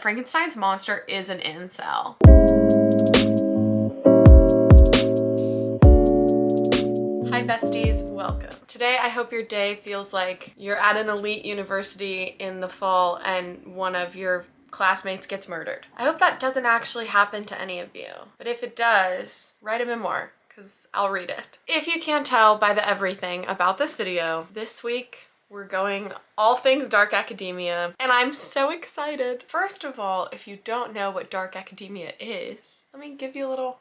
Frankenstein's monster is an incel. Hi besties, welcome. Today I hope your day feels like you're at an elite university in the fall and one of your classmates gets murdered. I hope that doesn't actually happen to any of you, but if it does, write a memoir because I'll read it. If you can't tell by the everything about this video, this week we're going all things dark academia, and I'm so excited. First of all, if you don't know what dark academia is, let me give you a little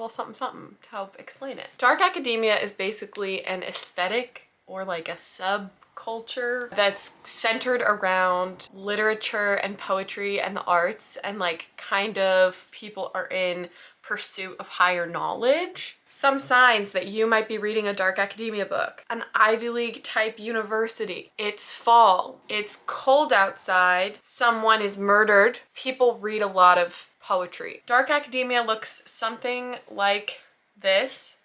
something something to help explain it. Dark academia is basically an aesthetic or like a subculture that's centered around literature and poetry and the arts, and like kind of people are in pursuit of higher knowledge. Some signs that you might be reading a dark academia book. An Ivy League type university. It's fall. It's cold outside. Someone is murdered. People read a lot of poetry. Dark academia looks something like this.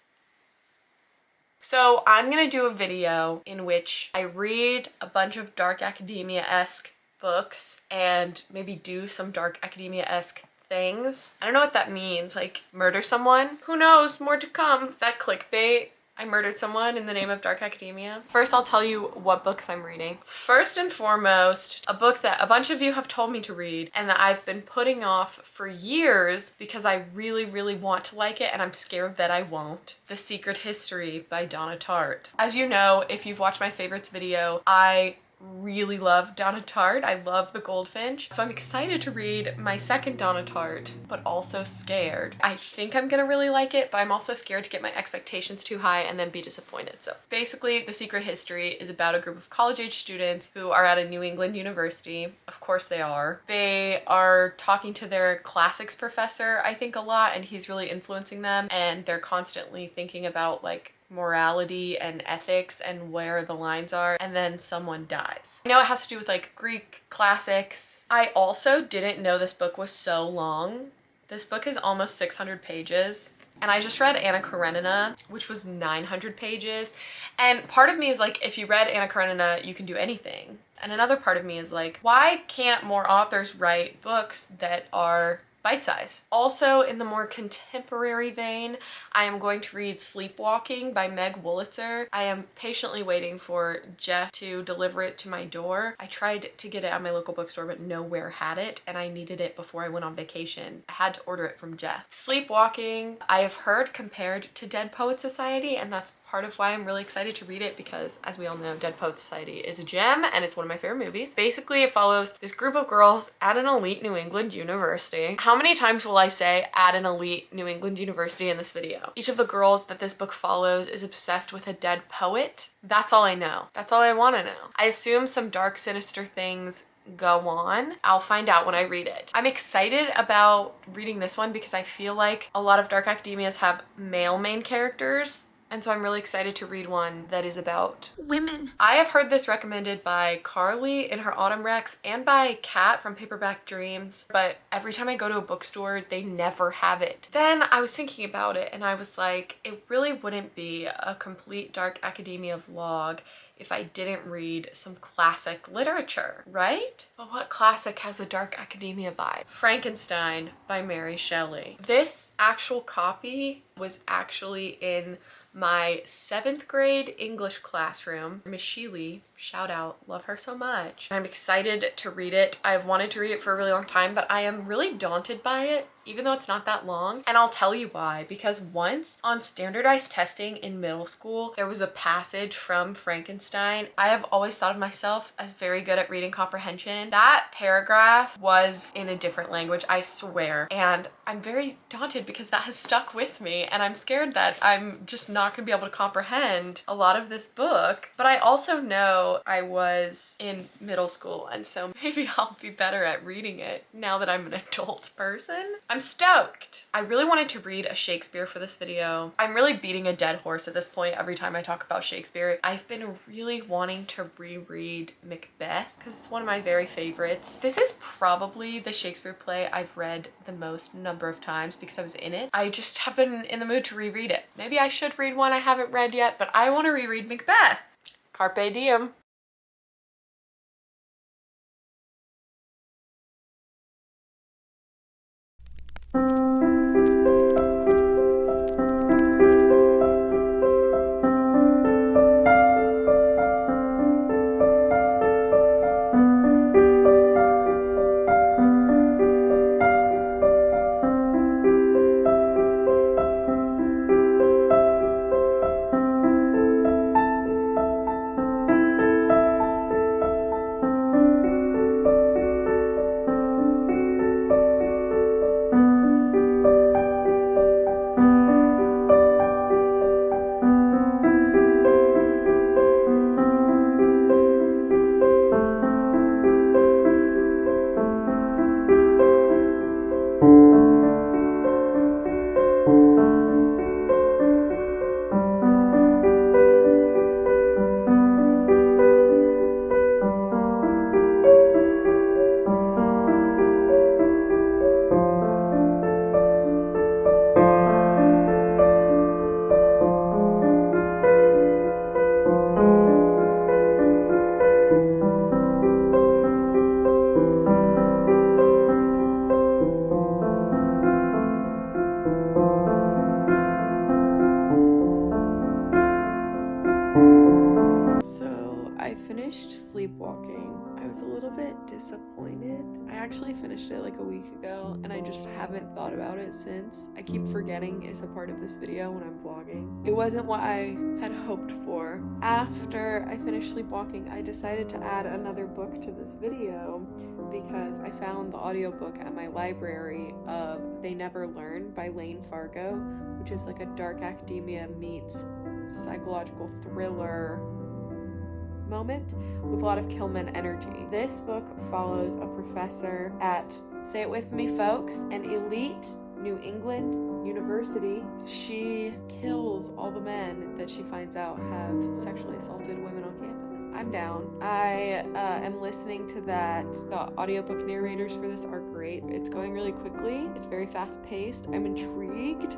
So I'm gonna do a video in which I read a bunch of dark academia-esque books and maybe do some dark academia-esque things. I don't know what that means, like murder someone? Who knows, more to come. That clickbait, I murdered someone in the name of dark academia. First, I'll tell you what books I'm reading. First and foremost, a book that a bunch of you have told me to read and that I've been putting off for years because I really, really want to like it and I'm scared that I won't. The Secret History by Donna Tartt. As you know, if you've watched my favorites video, I really love Donna Tartt. I love The Goldfinch. So I'm excited to read my second Donna Tartt, but also scared. I think I'm gonna really like it, but I'm also scared to get my expectations too high and then be disappointed. So basically, The Secret History is about a group of college-age students who are at a New England university. Of course they are. They are talking to their classics professor, I think, a lot, and he's really influencing them, and they're constantly thinking about like morality and ethics and where the lines are, and then someone dies. I know it has to do with like Greek classics. I also didn't know this book was so long. This book is almost 600 pages. And I just read Anna Karenina, which was 900 pages. And part of me is like, if you read Anna Karenina, you can do anything. And another part of me is like, why can't more authors write books that are bite-size? Also, in the more contemporary vein, I am going to read Sleepwalking by Meg Wolitzer. I am patiently waiting for Jeff to deliver it to my door. I tried to get it at my local bookstore, but nowhere had it, and I needed it before I went on vacation. I had to order it from Jeff. Sleepwalking, I have heard compared to Dead Poet Society, and that's part of why I'm really excited to read it because, as we all know, Dead Poet Society is a gem and it's one of my favorite movies. Basically, it follows this group of girls at an elite New England university. How many times will I say at an elite New England university in this video? Each of the girls that this book follows is obsessed with a dead poet. That's all I know. That's all I want to know. I assume some dark, sinister things go on. I'll find out when I read it. I'm excited about reading this one because I feel like a lot of dark academias have male main characters. And so I'm really excited to read one that is about women. I have heard this recommended by Carly in her Autumn Recs and by Kat from Paperback Dreams, but every time I go to a bookstore, they never have it. Then I was thinking about it and I was like, it really wouldn't be a complete dark academia vlog if I didn't read some classic literature, right? But what classic has a dark academia vibe? Frankenstein by Mary Shelley. This actual copy was actually in my 7th grade English classroom. Miss Sheely, shout out, love her so much. I'm excited to read it. I've wanted to read it for a really long time, but I am really daunted by it, even though it's not that long. And I'll tell you why, because once on standardized testing in middle school, there was a passage from Frankenstein. I have always thought of myself as very good at reading comprehension. That paragraph was in a different language, I swear. And I'm very daunted because that has stuck with me, and I'm scared that I'm just not gonna be able to comprehend a lot of this book. But I also know I was in middle school, and so maybe I'll be better at reading it now that I'm an adult person. I'm stoked. I really wanted to read a Shakespeare for this video. I'm really beating a dead horse at this point every time I talk about Shakespeare. I've been really wanting to reread Macbeth because it's one of my very favorites. This is probably the Shakespeare play I've read the most number of times because I was in it. I just have been in the mood to reread it. Maybe I should read one I haven't read yet, but I want to reread Macbeth. Carpe diem. was a little bit disappointed. I actually finished it like a week ago and I just haven't thought about it since. I keep forgetting it's a part of this video when I'm vlogging. It wasn't what I had hoped for. After I finished Sleepwalking, I decided to add another book to this video because I found the audiobook at my library of They Never Learn by Lane Fargo, which is like a dark academia meets psychological thriller moment with a lot of Killman energy. This book follows a professor at, say it with me folks, an elite New England university. She kills all the men that she finds out have sexually assaulted women on campus. I'm down. I am listening to that. The audiobook narrators for this are great. It's going really quickly. It's very fast paced. I'm intrigued.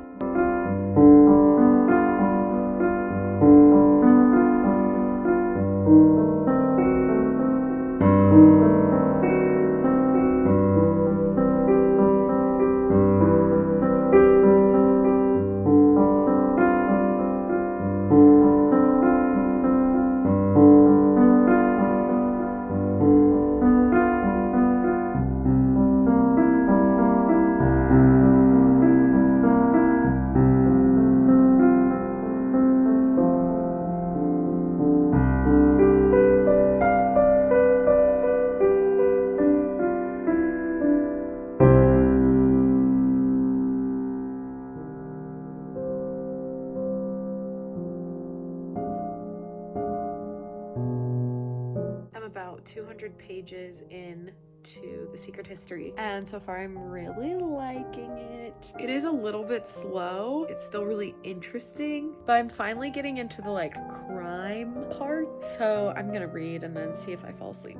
About 200 pages into The Secret History, and so far I'm really liking it. It is a little bit slow. It's still really interesting, but I'm finally getting into the like crime part, so I'm gonna read and then see if I fall asleep.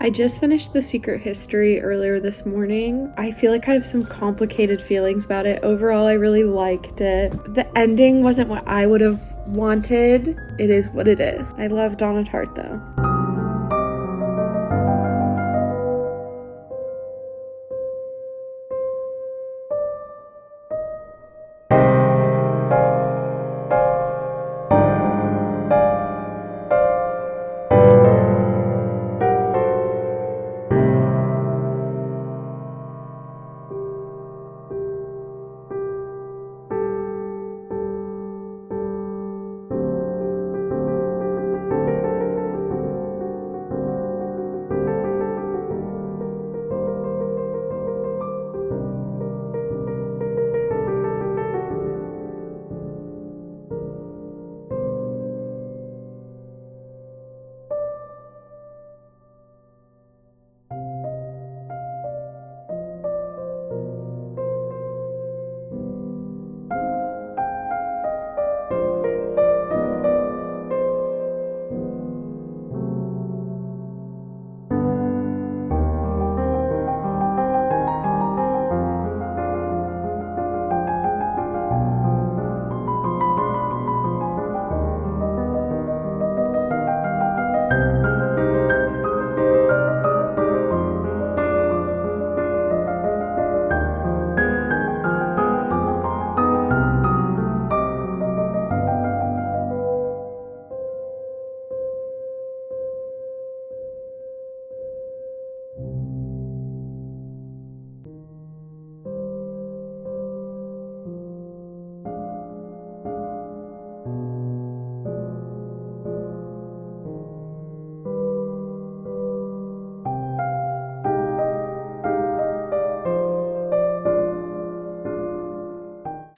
I just finished The Secret History earlier this morning. I feel like I have some complicated feelings about it. Overall, I really liked it. The ending wasn't what I would have wanted. It is what it is. I love Donna Tartt though.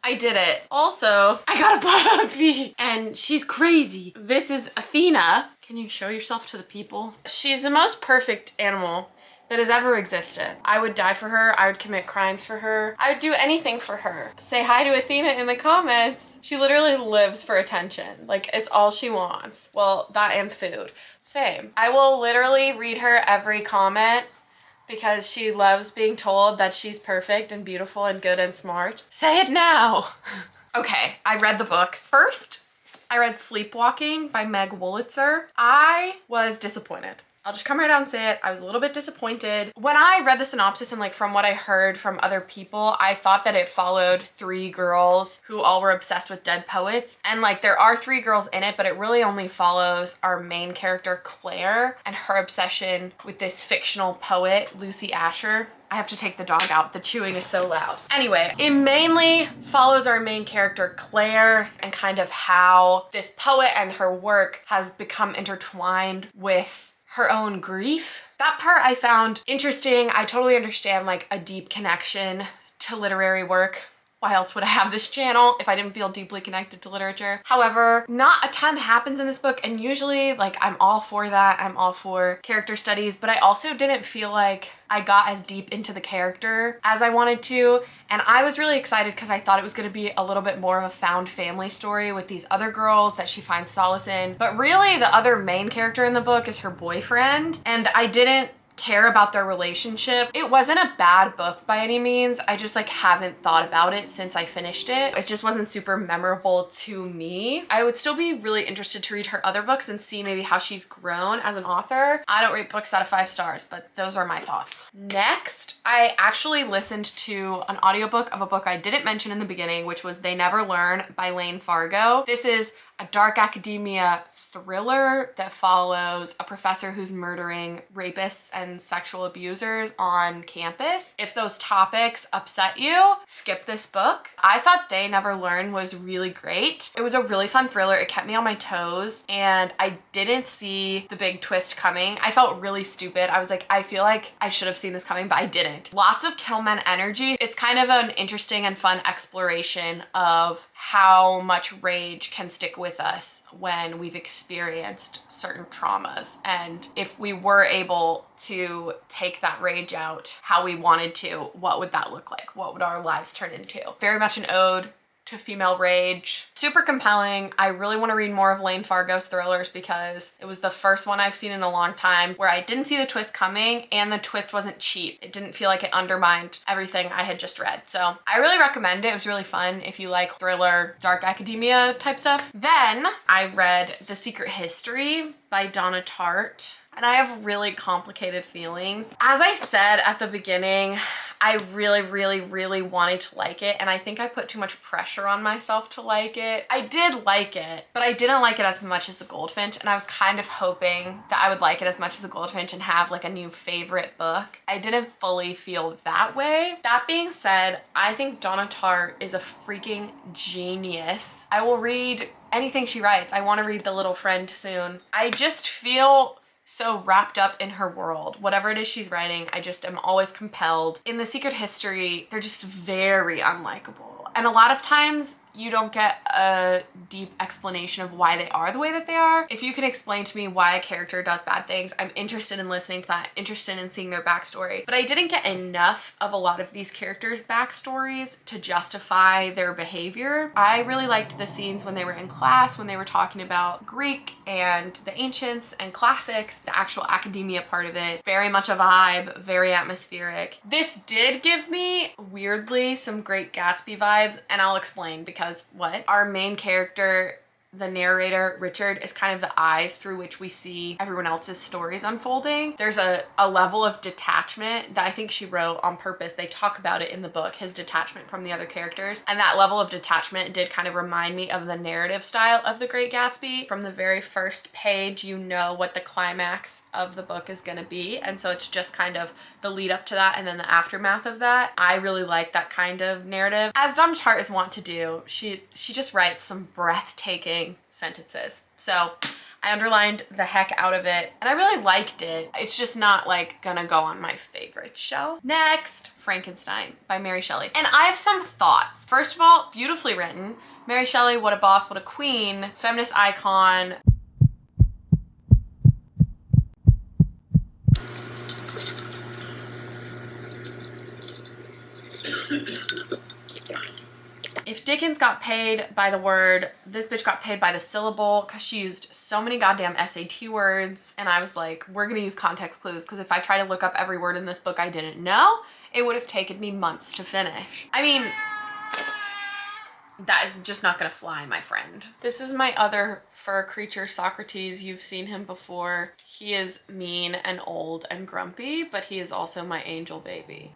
I did it. Also, I got a puppy and she's crazy. This is Athena. Can you show yourself to the people? She's the most perfect animal that has ever existed. I would die for her. I would commit crimes for her. I would do anything for her. Say hi to Athena in the comments. She literally lives for attention. Like, it's all she wants. Well, that and food. Same. I will literally read her every comment because she loves being told that she's perfect and beautiful and good and smart. Say it now. Okay, I read the books. First, I read Sleepwalking by Meg Wolitzer. I was disappointed. I'll just come right out and say it. I was a little bit disappointed. When I read the synopsis and like from what I heard from other people, I thought that it followed 3 girls who all were obsessed with dead poets. And like there are 3 girls in it, but it really only follows our main character, Claire, and her obsession with this fictional poet, Lucy Asher. I have to take the dog out. The chewing is so loud. Anyway, it mainly follows our main character, Claire, and kind of how this poet and her work has become intertwined with her own grief. That part I found interesting. I totally understand like a deep connection to literary work. Why else would I have this channel if I didn't feel deeply connected to literature? However, not a ton happens in this book, and usually like I'm all for that. I'm all for character studies, but I also didn't feel like I got as deep into the character as I wanted to. And I was really excited because I thought it was going to be a little bit more of a found family story with these other girls that she finds solace in. But really the other main character in the book is her boyfriend, and I didn't care about their relationship. It wasn't a bad book by any means. I just like haven't thought about it since I finished it. It just wasn't super memorable to me. I would still be really interested to read her other books and see maybe how she's grown as an author. I don't rate books out of 5 stars, but those are my thoughts. Next, I actually listened to an audiobook of a book I didn't mention in the beginning, which was They Never Learn by Lane Fargo. This is a dark academia thriller that follows a professor who's murdering rapists and sexual abusers on campus. If those topics upset you, skip this book. I thought They Never Learn was really great. It was a really fun thriller. It kept me on my toes, and I didn't see the big twist coming. I felt really stupid. I was like, I feel like I should have seen this coming, but I didn't. Lots of kill men energy. It's kind of an interesting and fun exploration of how much rage can stick with us when we've experienced certain traumas. And if we were able to take that rage out how we wanted to, what would that look like? What would our lives turn into? Very much an ode to female rage. Super compelling. I really want to read more of Lane Fargo's thrillers because it was the first one I've seen in a long time where I didn't see the twist coming and the twist wasn't cheap. It didn't feel like it undermined everything I had just read. So I really recommend it. It was really fun if you like thriller, dark academia type stuff. Then I read The Secret History by Donna Tartt, and I have really complicated feelings. As I said at the beginning, I really wanted to like it, and I think I put too much pressure on myself to like it. I did like it, but I didn't like it as much as The Goldfinch, and I was kind of hoping that I would like it as much as The Goldfinch and have like a new favorite book. I didn't fully feel that way. That being said, I think Donna Tartt is a freaking genius. I will read anything she writes. I want to read The Little Friend soon. I just feel so wrapped up in her world. Whatever it is she's writing, I just am always compelled. In The Secret History, they're just very unlikable. And a lot of times you don't get a deep explanation of why they are the way that they are. If you can explain to me why a character does bad things, I'm interested in listening to that, interested in seeing their backstory. But I didn't get enough of a lot of these characters' backstories to justify their behavior. I really liked the scenes when they were in class, when they were talking about Greek and the ancients and classics, the actual academia part of it. Very much a vibe, very atmospheric. This did give me, weirdly, some Great Gatsby vibes, and I'll explain because our main character, the narrator, Richard, is kind of the eyes through which we see everyone else's stories unfolding. There's a level of detachment that I think she wrote on purpose. They talk about it in the book, his detachment from the other characters. And that level of detachment did kind of remind me of the narrative style of The Great Gatsby. From the very first page, you know what the climax of the book is going to be. And so it's just kind of the lead up to that and then the aftermath of that. I really like that kind of narrative. As Donna Tartt is wont to do, she just writes some breathtaking sentences. So I underlined the heck out of it and I really liked it. It's just not like gonna go on my favorite shelf. Next, Frankenstein by Mary Shelley. And I have some thoughts. First of all, beautifully written. Mary Shelley, what a boss, what a queen, feminist icon. If Dickens got paid by the word, this bitch got paid by the syllable, because she used so many goddamn SAT words. And I was like, we're gonna use context clues, because if I try to look up every word in this book I didn't know, it would have taken me months to finish. I mean, that is just not gonna fly, my friend. This is my other fur creature, Socrates. You've seen him before. He is mean and old and grumpy, but he is also my angel baby.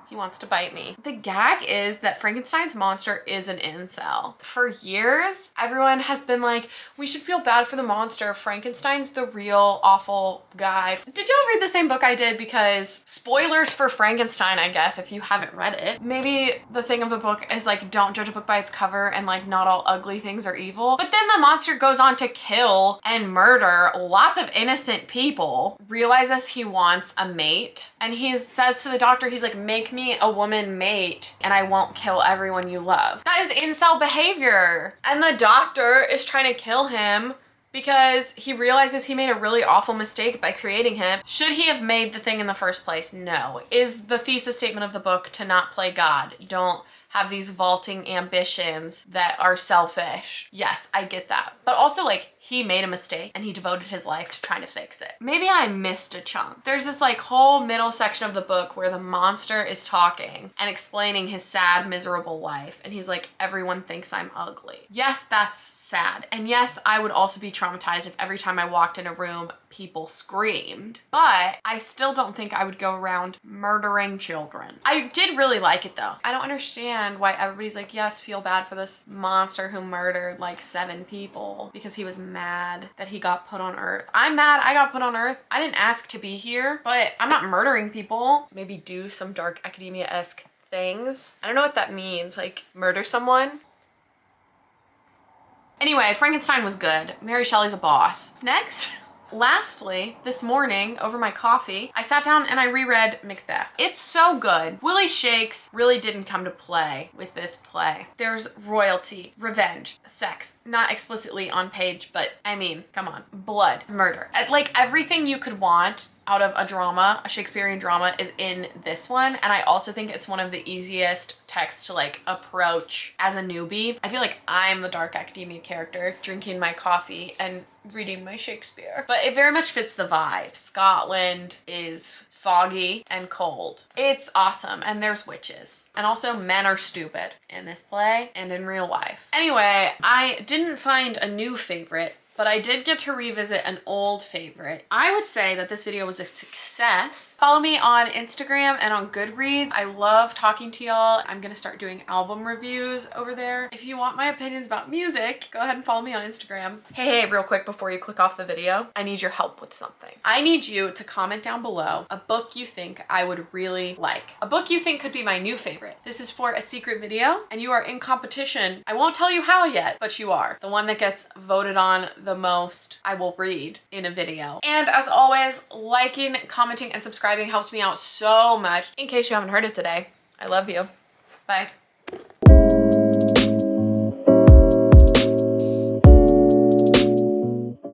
He wants to bite me. The gag is that Frankenstein's monster is an incel. For years, everyone has been like, we should feel bad for the monster. Frankenstein's the real awful guy. Did y'all read the same book I did? Because spoilers for Frankenstein, I guess, if you haven't read it. Maybe the thing of the book is like, don't judge a book by its cover, and like not all ugly things are evil. But then the monster goes on to kill and murder lots of innocent people, realizes he wants a mate, and he says to the doctor, he's like, make me a woman mate and I won't kill everyone you love. That is incel behavior. And the doctor is trying to kill him because he realizes he made a really awful mistake by creating him. Should he have made the thing in the first place? No. Is the thesis statement of the book to not play God? Don't have these vaulting ambitions that are selfish. Yes, I get that. But also, like, he made a mistake and he devoted his life to trying to fix it. Maybe I missed a chunk. There's this like whole middle section of the book where the monster is talking and explaining his sad, miserable life. And he's like, everyone thinks I'm ugly. Yes, that's sad. And yes, I would also be traumatized if every time I walked in a room, people screamed. But I still don't think I would go around murdering children. I did really like it though. I don't understand why everybody's like, yes, feel bad for this monster who murdered like 7 people because he was mad that he got put on Earth. I'm mad I got put on Earth. I didn't ask to be here, but I'm not murdering people. Maybe do some dark academia-esque things. I don't know what that means, like murder someone. Anyway, Frankenstein was good. Mary Shelley's a boss. Next. Lastly, this morning over my coffee, I sat down and I reread Macbeth. It's so good. Willie Shakes really didn't come to play with this play. There's royalty, revenge, sex, not explicitly on page, but I mean, come on, blood, murder. Like everything you could want out of a drama, a Shakespearean drama, is in this one. And I also think it's one of the easiest texts to like approach as a newbie. I feel like I'm the dark academia character drinking my coffee and reading my Shakespeare. But it very much fits the vibe. Scotland is foggy and cold. It's awesome. And there's witches. And also men are stupid in this play and in real life. Anyway, I didn't find a new favorite, but I did get to revisit an old favorite. I would say that this video was a success. Follow me on Instagram and on Goodreads. I love talking to y'all. I'm gonna start doing album reviews over there. If you want my opinions about music, go ahead and follow me on Instagram. Hey, real quick before you click off the video, I need your help with something. I need you to comment down below a book you think I would really like. A book you think could be my new favorite. This is for a secret video and you are in competition. I won't tell you how yet, but you are. The one that gets voted on the most, I will read in a video. And as always, liking, commenting, and subscribing helps me out so much. In case you haven't heard it today, I love you. Bye.